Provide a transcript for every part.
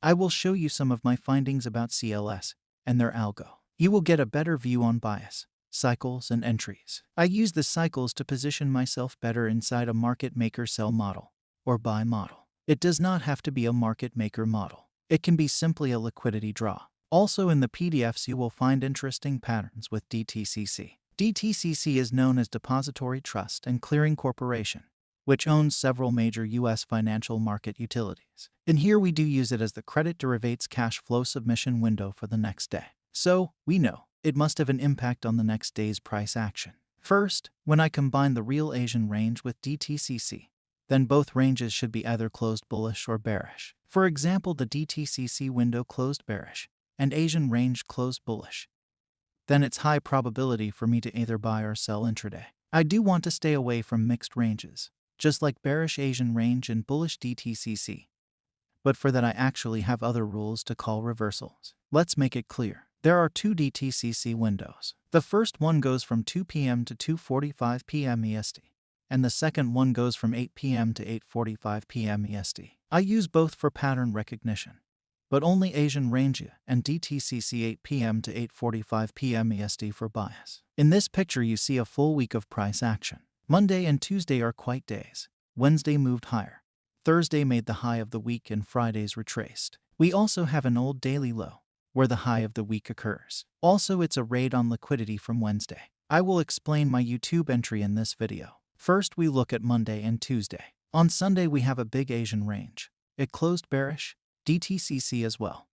I will show you some of my findings about CLS and their algo. You will get a better view on bias, cycles, and entries. I use the cycles to position myself better inside a market maker sell model or buy model. It does not have to be a market maker model. It can be simply a liquidity draw. Also in the PDFs you will find interesting patterns with DTCC. DTCC is known as Depository Trust and Clearing Corporation, which owns several major U.S. financial market utilities. And here we do use it as the credit derivatives cash flow submission window for the next day. So, we know, it must have an impact on the next day's price action. First, when I combine the real Asian range with DTCC, then both ranges should be either closed bullish or bearish. For example, the DTCC window closed bearish, and Asian range closed bullish. Then it's high probability for me to either buy or sell intraday. I do want to stay away from mixed ranges, just like bearish Asian range and bullish DTCC. But for that I actually have other rules to call reversals. Let's make it clear. There are two DTCC windows. The first one goes from 2 p.m. to 2:45 p.m. EST, and the second one goes from 8 p.m. to 8:45 p.m. EST. I use both for pattern recognition, but only Asian range and DTCC 8 p.m. to 8:45 p.m. EST for bias. In this picture you see a full week of price action. Monday and Tuesday are quiet days. Wednesday moved higher. Thursday made the high of the week and Fridays retraced. We also have an old daily low, where the high of the week occurs. Also, it's a raid on liquidity from Wednesday. I will explain my YouTube entry in this video. First, we look at Monday and Tuesday. On Sunday, we have a big Asian range. It closed bearish, DTCC as well.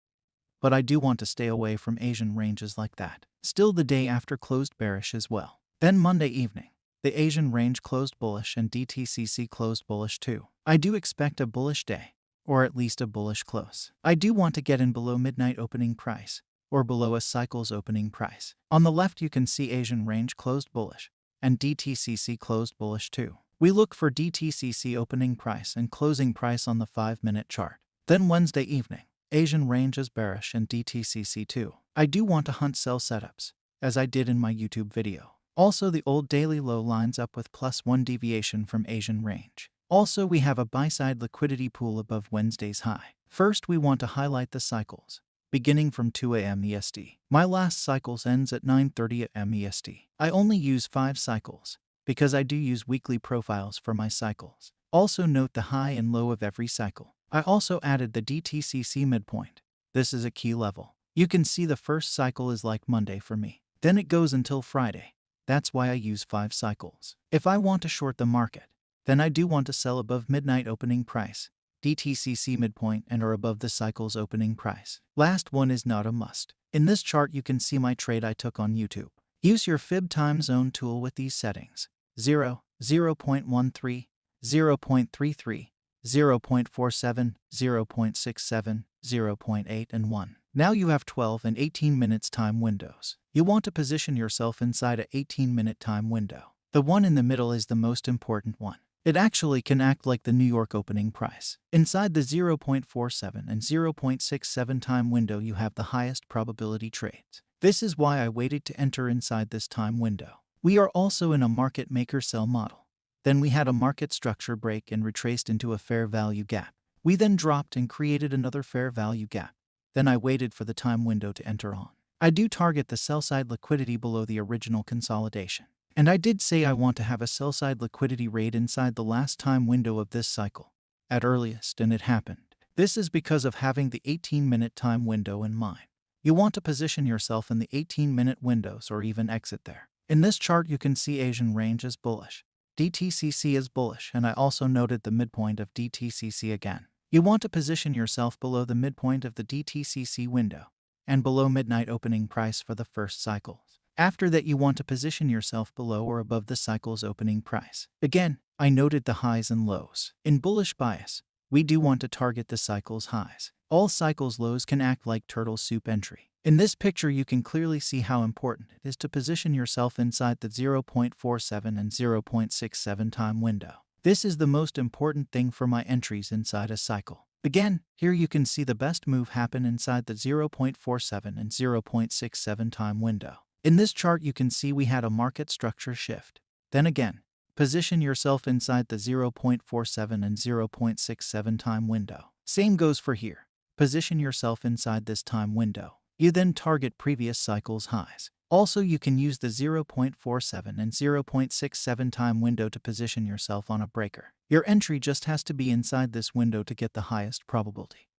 But I do want to stay away from Asian ranges like that. Still, the day after closed bearish as well. Then Monday evening, the Asian range closed bullish and DTCC closed bullish too. I do expect a bullish day, or at least a bullish close. I do want to get in below midnight opening price, or below a cycle's opening price. On the left you can see Asian range closed bullish, and DTCC closed bullish too. We look for DTCC opening price and closing price on the 5-minute chart. Then Wednesday evening, Asian range is bearish and DTCC too. I do want to hunt sell setups, as I did in my YouTube video. Also, the old daily low lines up with +1 deviation from Asian range. Also, we have a buy-side liquidity pool above Wednesday's high. First, we want to highlight the cycles, beginning from 2 a.m. EST. My last cycles ends at 9:30 a.m. EST. I only use 5 cycles, because I do use weekly profiles for my cycles. Also note the high and low of every cycle. I also added the DTCC midpoint. This is a key level. You can see the first cycle is like Monday for me. Then it goes until Friday. That's why I use 5 cycles. If I want to short the market, then I do want to sell above midnight opening price, DTCC midpoint, and or above the cycle's opening price. Last one is not a must. In this chart you can see my trade I took on YouTube. Use your fib time zone tool with these settings: 0, 0.13, 0.33, 0.47, 0.67, 0.8, and 1. Now you have 12 and 18 minutes time windows. You want to position yourself inside a 18-minute time window. The one in the middle is the most important one. It actually can act like the New York opening price. Inside the 0.47 and 0.67 time window you have the highest probability trades. This is why I waited to enter inside this time window. We are also in a market maker sell model. Then we had a market structure break and retraced into a fair value gap. We then dropped and created another fair value gap. Then I waited for the time window to enter on. I do target the sell-side liquidity below the original consolidation. And I did say I want to have a sell-side liquidity raid inside the last time window of this cycle, at earliest, and it happened. This is because of having the 18-minute time window in mind. You want to position yourself in the 18-minute windows or even exit there. In this chart you can see Asian range is bullish, DTCC is bullish, and I also noted the midpoint of DTCC again. You want to position yourself below the midpoint of the DTCC window and below midnight opening price for the first cycles. After that you want to position yourself below or above the cycle's opening price. Again, I noted the highs and lows. In bullish bias, we do want to target the cycle's highs. All cycles lows can act like turtle soup entry. In this picture you can clearly see how important it is to position yourself inside the 0.47 and 0.67 time window. This is the most important thing for my entries inside a cycle. Again, here you can see the best move happen inside the 0.47 and 0.67 time window. In this chart you can see we had a market structure shift. Then again, position yourself inside the 0.47 and 0.67 time window. Same goes for here. Position yourself inside this time window. You then target previous cycle's highs. Also, you can use the 0.47 and 0.67 time window to position yourself on a breaker. Your entry just has to be inside this window to get the highest probability.